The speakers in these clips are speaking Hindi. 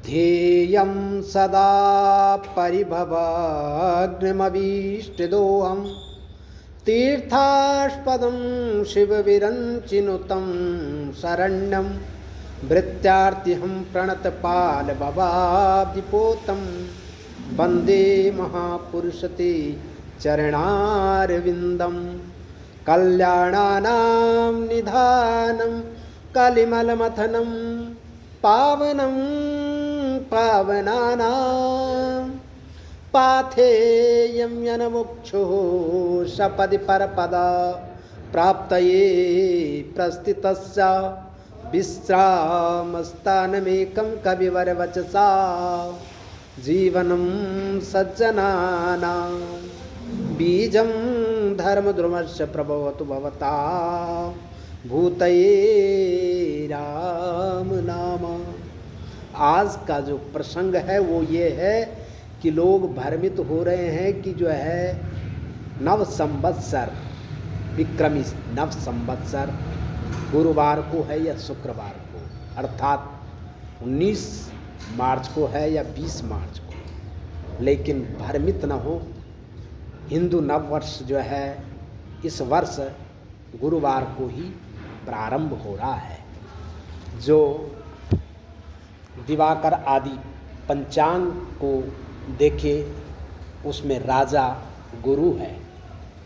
ध्येयं सदा परिभवाग्निमभीष्टदोहं तीर्थास्पदं शिवविरञ्चिनुतं शरण्यं भृत्यार्तिहं प्रणतपालभवाब्धिपोतं वन्दे महापुरुषते चरणारविन्दं कल्याणानां निधानं कलिमलमथनं पावनं पावनानां पाथेयं यनमुक्षुः सपदि परपदा प्राप्तये प्रस्थितस्य विश्रामस्थानमेकं कविवरवचसा जीवनं सज्जनानां बीजं धर्मद्रुमस्य प्रभवतु भवता भूतये राम नाम। आज का जो प्रसंग है वो ये है कि लोग भ्रमित हो रहे हैं कि जो है नव संवत्सर विक्रमी नव संवत्सर गुरुवार को है या शुक्रवार को, अर्थात 19 मार्च को है या 20 मार्च को। लेकिन भ्रमित न हो, हिंदू नव वर्ष जो है इस वर्ष गुरुवार को ही प्रारंभ हो रहा है। जो दिवाकर आदि पंचांग को देखे उसमें राजा गुरु है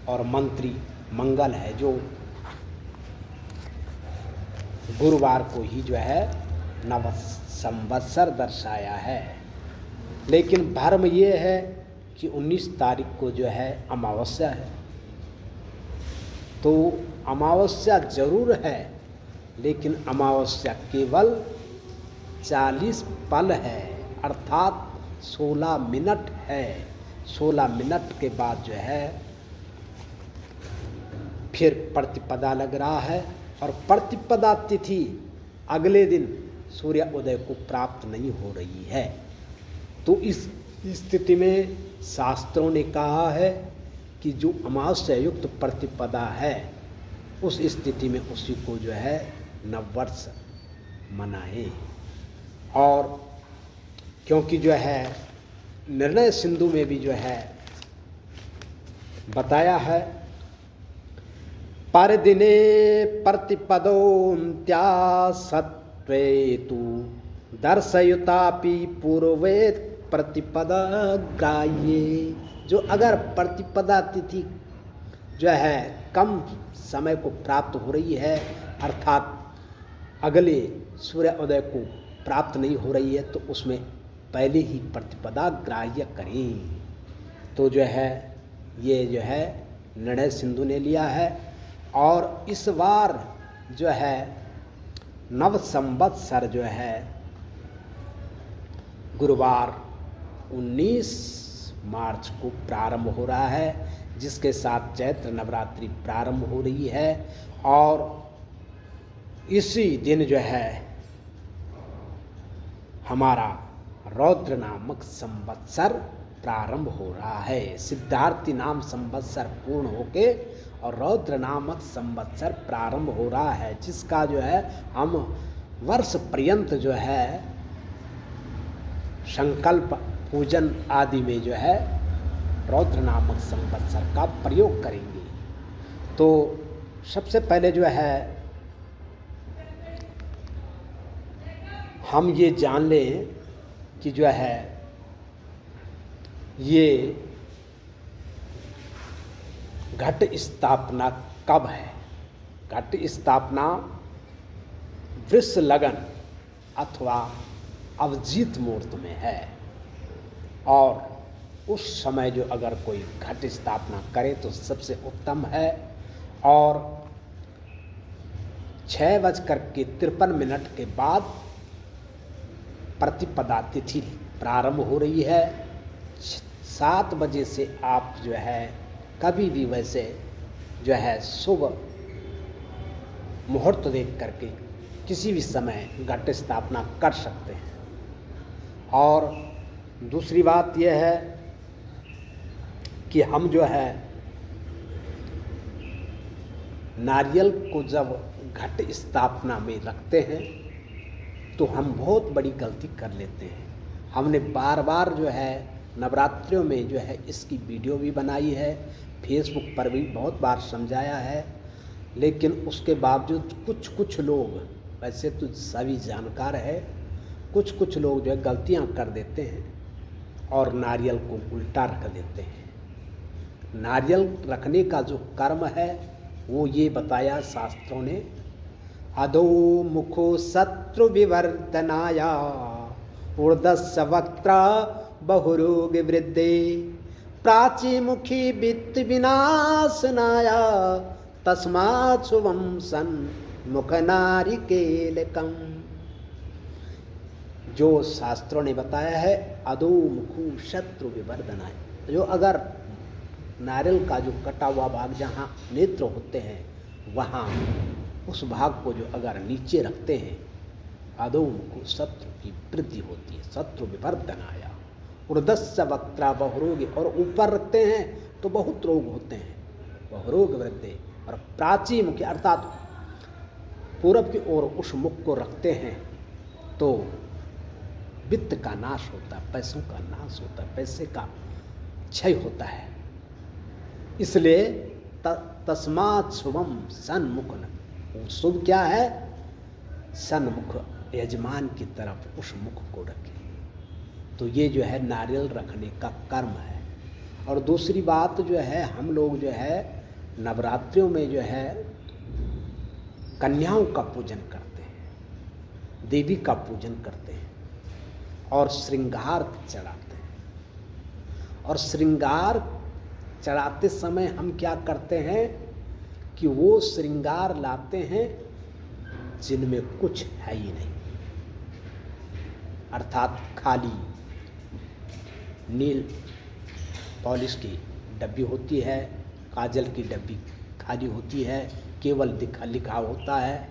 और मंत्री मंगल है, जो गुरुवार को ही जो है नव संवत्सर दर्शाया है। लेकिन भ्रम ये है कि 19 तारीख को जो है अमावस्या है, तो अमावस्या जरूर है लेकिन अमावस्या केवल 40 पल है, अर्थात 16 मिनट है। 16 मिनट के बाद जो है फिर प्रतिपदा लग रहा है और प्रतिपदा तिथि अगले दिन सूर्य उदय को प्राप्त नहीं हो रही है। तो इस स्थिति में शास्त्रों ने कहा है कि जो अमावस्या युक्त प्रतिपदा है उस स्थिति में उसी को जो है नववर्ष मनाएं। और क्योंकि जो है निर्णय सिंधु में भी जो है बताया है, पर दिने प्रतिपदोन्त्या सत्वेतु दर्शयुतापि पूर्वे प्रतिपदा ग्राह्ये। जो अगर प्रतिपदा तिथि जो है कम समय को प्राप्त हो रही है, अर्थात अगले सूर्य उदय को प्राप्त नहीं हो रही है, तो उसमें पहले ही प्रतिपदा ग्राह्य करें। तो जो है ये जो है निर्णय सिंधु ने लिया है। और इस बार जो है नव संवत्सर जो है गुरुवार 19 मार्च को प्रारंभ हो रहा है, जिसके साथ चैत्र नवरात्रि प्रारंभ हो रही है। और इसी दिन जो है हमारा रौद्र नामक संवत्सर प्रारंभ हो रहा है। सिद्धार्थी नाम संवत्सर पूर्ण होके और रौद्र नामक संवत्सर प्रारंभ हो रहा है, जिसका जो है हम वर्ष पर्यंत जो है संकल्प पूजन आदि में जो है रौद्र नामक संवत्सर का प्रयोग करेंगे। तो सबसे पहले जो है हम ये जान लें कि जो है ये घट स्थापना कब है। घट स्थापना वृष लगन अथवा अभिजीत मुहूर्त में है, और उस समय जो अगर कोई घट स्थापना करे तो सबसे उत्तम है। और 6:53 के बाद प्रतिपदा तिथि प्रारंभ हो रही है। 7 बजे से आप जो है कभी भी वैसे जो है शुभ मुहूर्त देख करके किसी भी समय घट स्थापना कर सकते हैं। और दूसरी बात यह है कि हम जो है नारियल को जब घट स्थापना में रखते हैं तो हम बहुत बड़ी गलती कर लेते हैं। हमने बार बार जो है नवरात्रियों में जो है इसकी वीडियो भी बनाई है, फेसबुक पर भी बहुत बार समझाया है, लेकिन उसके बावजूद कुछ लोग, वैसे तो सभी जानकार है, कुछ लोग जो है गलतियां कर देते हैं और नारियल को उल्टा रख देते हैं। नारियल रखने का जो कर्म है वो ये बताया शास्त्रों ने, अधो मुखो शत्रु विवर्धनाया ऊर्ध्वस्य वक्त्रा बहुरोग वृद्धे प्राची मुखी वित्त विनाशनाया तस्मात् शुभम सन मुख नारिकेलकम। जो शास्त्रों ने बताया है अधो मुखो शत्रु विवर्धनाय, जो अगर नारियल का जो कटा हुआ भाग जहाँ नेत्र होते हैं वहाँ उस भाग को जो अगर नीचे रखते हैं, अधोमुखो शत्रु की वृद्धि होती है, शत्रु विवर्धनाया ऊर्ध्वस्य वक्त्रा बहुरोग, और ऊपर रखते हैं तो बहुत रोग होते हैं, बहुरोग वृद्धि। और प्राची मुख अर्थात पूरब की ओर उस मुख को रखते हैं तो वित्त का नाश होता है, पैसों का नाश होता है, पैसे का क्षय होता है। इसलिए तस्मात् शुभम सन्मुख, शुभ क्या है? सन्मुख, यजमान की तरफ उस मुख को रखें। तो ये जो है नारियल रखने का कर्म है। और दूसरी बात जो है, हम लोग जो है नवरात्रियों में जो है कन्याओं का पूजन करते हैं, देवी का पूजन करते हैं और श्रृंगार चढ़ाते हैं। और श्रृंगार चढ़ाते समय हम क्या करते हैं कि वो श्रृंगार लाते हैं जिनमें कुछ है ही नहीं, अर्थात खाली नील पॉलिश की डब्बी होती है, काजल की डब्बी खाली होती है, केवल लिखा होता है,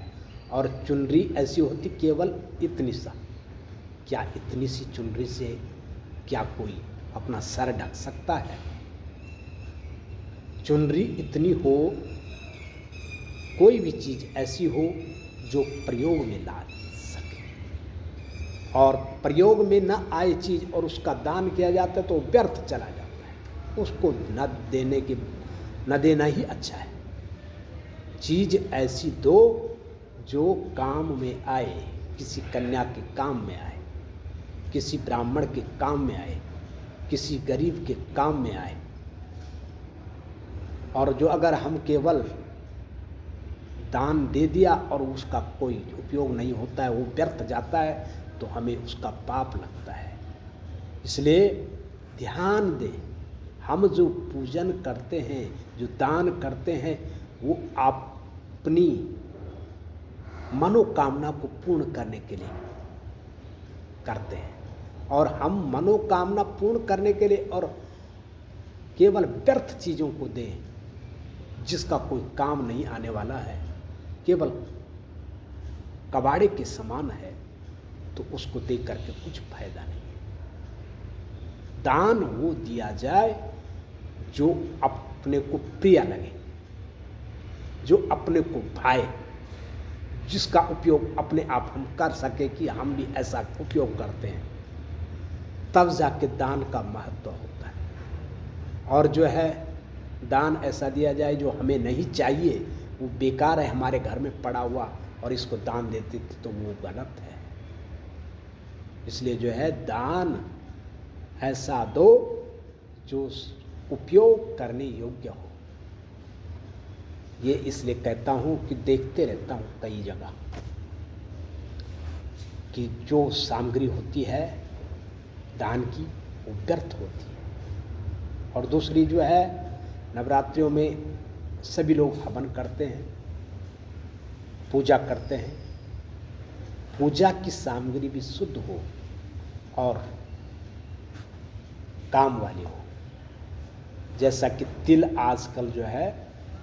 और चुनरी ऐसी होती केवल इतनी सा। क्या इतनी सी चुनरी से क्या कोई अपना सर ढक सकता है? चुनरी इतनी हो, कोई भी चीज़ ऐसी हो जो प्रयोग में ला सके, और प्रयोग में न आए चीज़ और उसका दान किया जाता है तो व्यर्थ चला जाता है, उसको न देना ही अच्छा है। चीज़ ऐसी दो जो काम में आए, किसी कन्या के काम में आए, किसी ब्राह्मण के काम में आए, किसी गरीब के काम में आए। और जो अगर हम केवल दान दे दिया और उसका कोई उपयोग नहीं होता है, वो व्यर्थ जाता है, तो हमें उसका पाप लगता है। इसलिए ध्यान दें, हम जो पूजन करते हैं, जो दान करते हैं, वो अपनी मनोकामना को पूर्ण करने के लिए करते हैं। और हम मनोकामना पूर्ण करने के लिए और केवल व्यर्थ चीज़ों को दें जिसका कोई काम नहीं आने वाला है, केवल कबाड़े के समान है, तो उसको दे करके कुछ फायदा नहीं है। दान वो दिया जाए जो अपने को प्रिय लगे, जो अपने को भाए, जिसका उपयोग अपने आप हम कर सके कि हम भी ऐसा उपयोग करते हैं, तब जाके दान का महत्व होता है। और जो है दान ऐसा दिया जाए जो हमें नहीं चाहिए, वो बेकार है, हमारे घर में पड़ा हुआ, और इसको दान देते तो वो गलत है। इसलिए जो है दान ऐसा दो जो उपयोग करने योग्य हो। ये इसलिए कहता हूँ कि देखते रहता हूँ कई जगह कि जो सामग्री होती है दान की वो व्यर्थ होती है। और दूसरी जो है नवरात्रियों में सभी लोग हवन करते हैं, पूजा करते हैं। पूजा की सामग्री भी शुद्ध हो और काम वाली हो। जैसा कि तिल आजकल जो है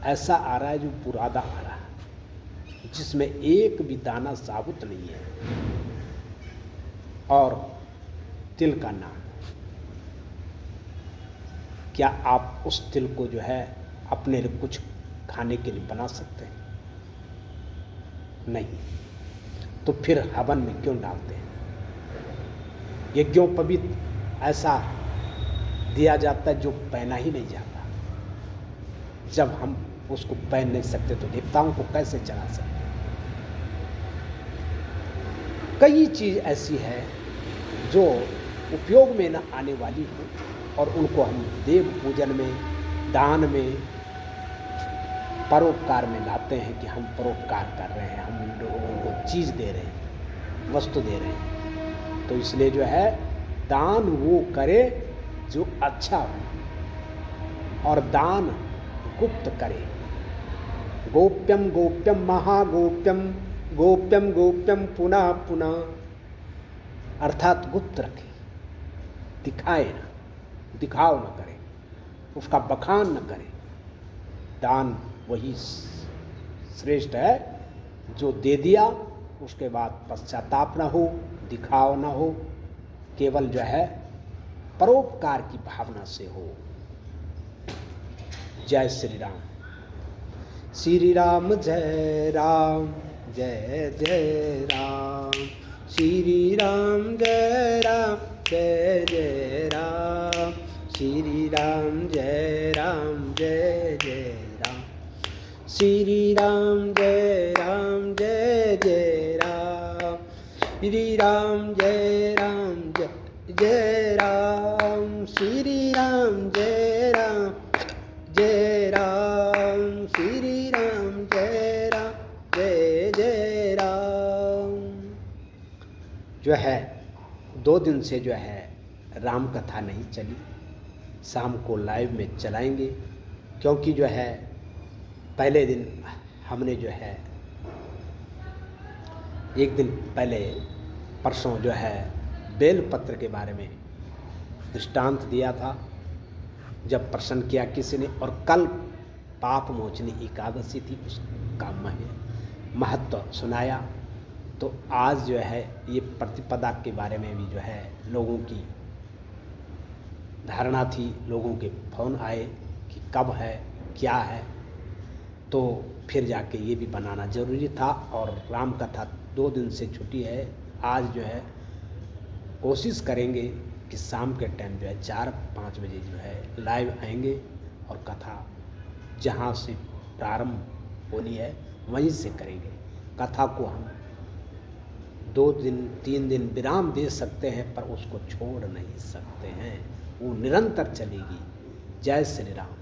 ऐसा आ रहा है जो पुराना आ रहा है, जिसमें एक भी दाना साबुत नहीं है, और तिल का नाम। क्या आप उस तिल को जो है अपने लिए कुछ खाने के लिए बना सकते हैं? नहीं। तो फिर हवन में क्यों डालते हैं? यज्ञोपवीत ऐसा दिया जाता है जो पहना ही नहीं जाता। जब हम उसको पहन नहीं सकते तो देवताओं को कैसे चढ़ा सकते? कई चीज़ ऐसी है जो उपयोग में न आने वाली हो और उनको हम देव पूजन में, दान में, परोपकार में लाते हैं कि हम परोपकार कर रहे हैं, हम लोगों को चीज़ दे रहे हैं, वस्तु दे रहे हैं। तो इसलिए जो है दान वो करे जो अच्छा हो और दान गुप्त करे। गोप्यम गोप्यम महागोप्यम गोप्यम गोप्यम पुनः पुनः, अर्थात गुप्त रखे, दिखाए ना, दिखाव न करे, उसका बखान न करे। दान वही श्रेष्ठ है जो दे दिया उसके बाद पश्चाताप न हो, दिखाव न हो, केवल जो है परोपकार की भावना से हो। जय श्री राम। श्री राम जय राम, जय जय राम। श्री राम जय राम, जय जय राम। श्री राम जय राम, जय जय राम। श्री राम जय राम, जय जय राम। श्री राम जय राम, जय जय राम। श्री राम जय राम, जय राम। श्री राम जय राम, जय जय राम। जो है 2 दिन से जो है राम कथा नहीं चली, शाम को लाइव में चलाएंगे, क्योंकि जो है पहले दिन हमने जो है एक दिन पहले परसों जो है बेलपत्र के बारे में दृष्टांत दिया था, जब प्रश्न किया किसी ने, और कल पाप मोचनी एकादशी थी, उसका महत्व सुनाया। तो आज जो है ये प्रतिपदा के बारे में भी जो है लोगों की धारणा थी, लोगों के फ़ोन आए कि कब है, क्या है, तो फिर जाके ये भी बनाना ज़रूरी था। और राम कथा 2 दिन से छुट्टी है, आज जो है कोशिश करेंगे कि शाम के टाइम जो है 4-5 बजे जो है लाइव आएंगे और कथा जहाँ से प्रारंभ होनी है वहीं से करेंगे। कथा को हम 2 दिन 3 दिन विराम दे सकते हैं पर उसको छोड़ नहीं सकते हैं, वो निरंतर चलेगी। जय श्री राम।